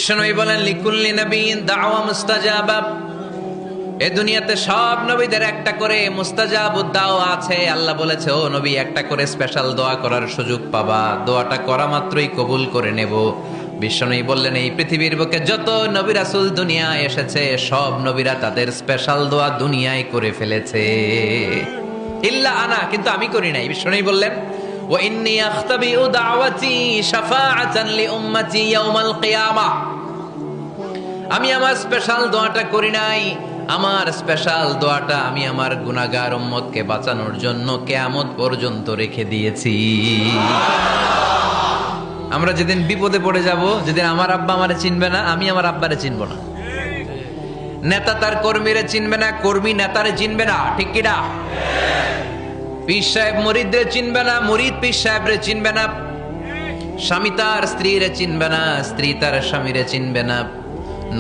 বিশ্বনবী বলেন লিকুল্লি নবিয়্যিন দাওয়া মুস্তাজাবা। এই দুনিয়াতে সব নবীদের একটা করে মুস্তাজাবুদ দাওয়া আছে। আল্লাহ বলেছে, ও নবী, একটা করে স্পেশাল দোয়া করার সুযোগ পাবা, দোয়াটা করা মাত্রই কবুল করে নেব। বিশ্বনবী বললেন, এই পৃথিবীর বুকে যত নবী রাসূল দুনিয়ায় এসেছে সব নবীরা তাদের স্পেশাল দোয়া দুনিয়ায় করে ফেলেছে, ইল্লা আনা, কিন্তু আমি করি নাই। বিশ্বনবী বললেন, ওয়া ইন্নী আখতাবিউ দাওয়াতি শাফাআতান লিউম্মতি ইয়াউমাল কিয়ামাহ। আমি আমার স্পেশাল দোয়াটা করি নাই, আমার স্পেশাল দোয়াটা আমি আমার গুনাহগার উম্মতকে বাঁচানোর জন্য কিয়ামত পর্যন্ত রেখে দিয়েছি। আমরা যেদিন বিপদে পড়ে যাব, যেদিন আমার আব্বা আমারে চিনবে না, আমি আমার আব্বারে চিনব না, নেতা তার কর্মীরে চিনবে না, কর্মী নেতারে চিনবে না, ঠিক কি না? পীর সাহেব মুরিদরে চিনবে না, মুরিদ পীর সাহেবরে চিনবে না, স্বামী তার স্ত্রীরে চিনবে না, স্ত্রী তার স্বামীরে চিনবে না।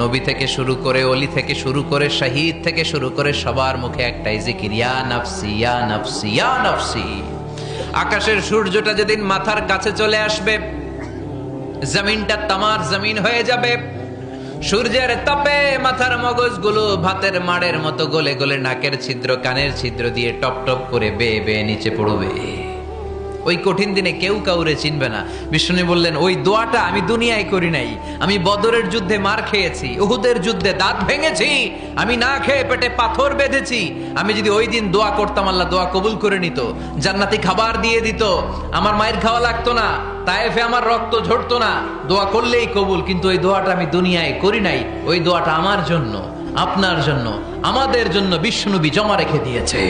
নবী থেকে শুরু করে, অলি থেকে শুরু করে, শহীদ থেকে শুরু করে সবার মুখে একটাই জিকির, ইয়া নাফসি ইয়া নাফসি ইয়া নাফসি। আকাশের সূর্যটা যেদিন মাথার কাছে চলে আসবে, জমিনটা তামার জমিন হয়ে যাবে, সূর্যের তাপে মাথার মগজগুলো ভাতের মাড়ের মতো গলে গলে নাকের ছিদ্র কানের ছিদ্র দিয়ে টপ টপ করে বেয়ে বেয়ে নিচে পড়বে। ওই কঠিন দিনে কেউ কাউরে চিনবে না। বিষ্ণু বললেন, ওই দোয়াটা আমি দুনিয়ায় করি নাই, আমি বদরের যুদ্ধে মার খেয়েছি, উহুদের যুদ্ধে দাঁত ভেঙেছি, আমি না খেয়ে পেটে পাথর বেঁধেছি। আমি যদি ওই দিন দোয়া করতাম, আল্লাহ দোয়া কবুল করে নিত, জান্নাতি খাবার দিয়ে দিত, আমার মায়ের খাওয়া লাগতো না, তায়েফে আমার রক্ত ঝরতো না, দোয়া করলেই কবুল। কিন্তু ওই দোয়াটা আমি দুনিয়ায় করি নাই, ওই দোয়াটা আমার জন্য, আপনার জন্য, আমাদের জন্য বিশ্বনবী জমা রেখে দিয়েছে।